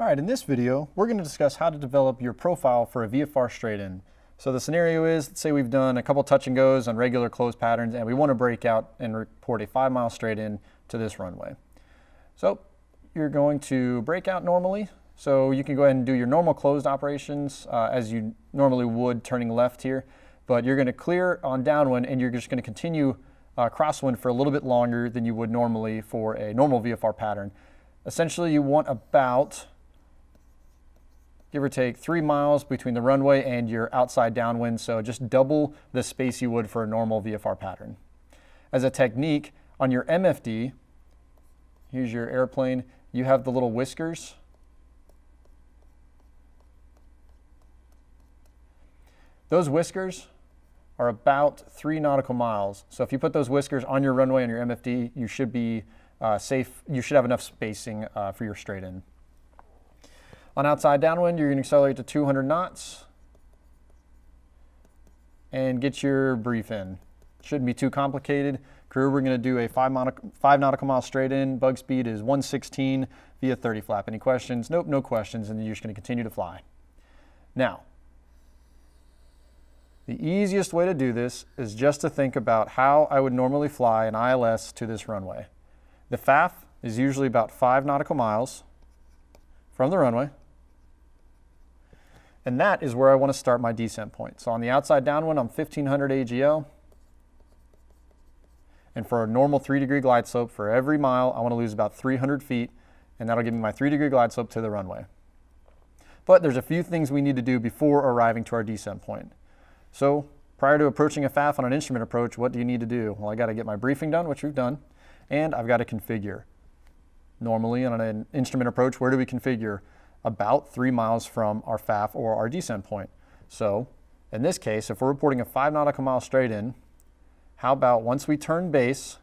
All right, in this video, we're going to discuss how to develop your profile for a VFR straight-in. So the scenario is, let's say we've done a couple touch and goes on regular close patterns and we want to break out and report a 5-mile straight-in to this runway. So you're going to break out normally. So you can go ahead and do your normal closed operations as you normally would turning left here, but you're going to clear on downwind and you're just going to continue crosswind for a little bit longer than you would normally for a normal VFR pattern. Essentially, you want about, give or take, 3 miles between the runway and your outside downwind, so just double the space you would for a normal VFR pattern. As a technique, on your MFD, here's your airplane, you have the little whiskers. Those whiskers are about 3 nautical miles. So if you put those whiskers on your runway on your MFD, you should be safe. You should have enough spacing for your straight-in. On outside downwind, you're going to accelerate to 200 knots and get your brief in. Shouldn't be too complicated. Crew, we're going to do a 5 nautical mile straight-in. Bug speed is 116 via 30 flap. Any questions? Nope, no questions, and you're just going to continue to fly. Now, the easiest way to do this is just to think about how I would normally fly an ILS to this runway. The FAF is usually about 5 nautical miles from the runway, and that is where I want to start my descent point. So on the outside downwind, I'm 1500 AGL, and for a normal 3-degree glide slope, for every mile, I want to lose about 300 feet, and that'll give me my 3-degree glide slope to the runway. But there's a few things we need to do before arriving to our descent point. So prior to approaching a FAF on an instrument approach, what do you need to do? Well, I got to get my briefing done, which we've done, and I've got to configure. Normally on an instrument approach, where do we configure? About 3 miles from our FAF or our descent point. So in this case, if we're reporting a 5 nautical mile straight-in, how about once we turn base,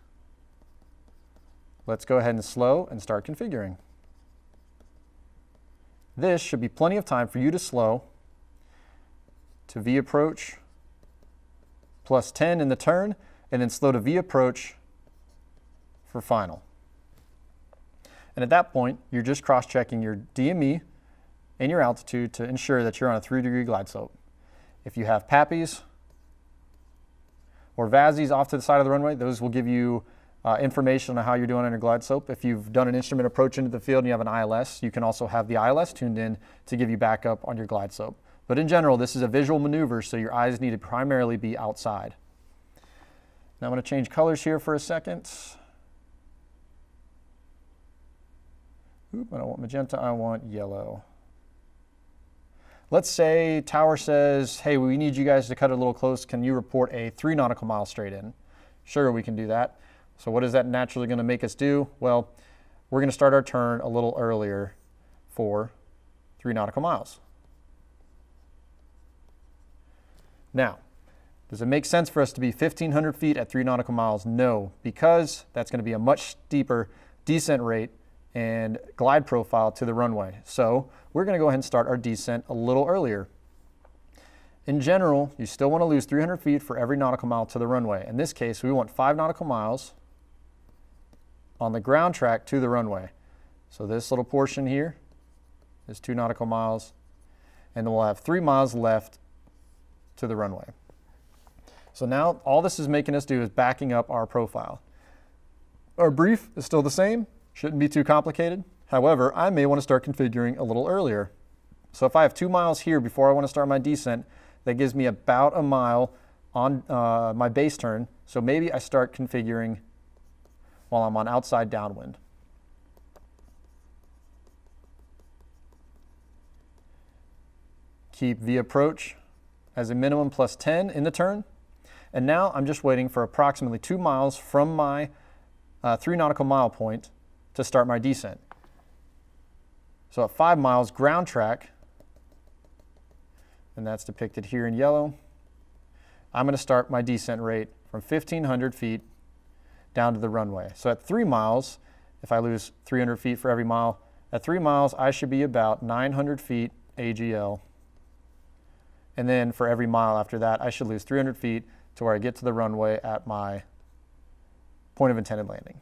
let's go ahead and slow and start configuring. This should be plenty of time for you to slow to V approach plus 10 in the turn, and then slow to V approach for final. And at that point, you're just cross-checking your DME and your altitude to ensure that you're on a 3-degree glide slope. If you have PAPIs or VASIs off to the side of the runway, those will give you information on how you're doing on your glide slope. If you've done an instrument approach into the field and you have an ILS, you can also have the ILS tuned in to give you backup on your glide slope. But in general, this is a visual maneuver, so your eyes need to primarily be outside. Now I'm going to change colors here for a second. Oop, I don't want magenta, I want yellow. Let's say tower says, hey, we need you guys to cut it a little close. Can you report a 3 nautical mile straight-in? Sure, we can do that. So what is that naturally going to make us do? Well, we're going to start our turn a little earlier for 3 nautical miles. Now, does it make sense for us to be 1,500 feet at 3 nautical miles? No, because that's going to be a much steeper descent rate and glide profile to the runway. So we're going to go ahead and start our descent a little earlier. In general, you still want to lose 300 feet for every nautical mile to the runway. In this case, we want 5 nautical miles on the ground track to the runway. So this little portion here is 2 nautical miles, and then we'll have 3 miles left to the runway. So now all this is making us do is backing up our profile. Our brief is still the same, shouldn't be too complicated. However, I may want to start configuring a little earlier. So if I have 2 miles here before I want to start my descent, that gives me about a mile on my base turn. So maybe I start configuring while I'm on outside downwind. Keep V approach as a minimum plus 10 in the turn. And now I'm just waiting for approximately 2 miles from my 3 nautical mile point to start my descent. So at 5 miles ground track, and that's depicted here in yellow, I'm going to start my descent rate from 1,500 feet down to the runway. So at 3 miles, if I lose 300 feet for every mile, at 3 miles I should be about 900 feet AGL. And then for every mile after that, I should lose 300 feet to where I get to the runway at my point of intended landing.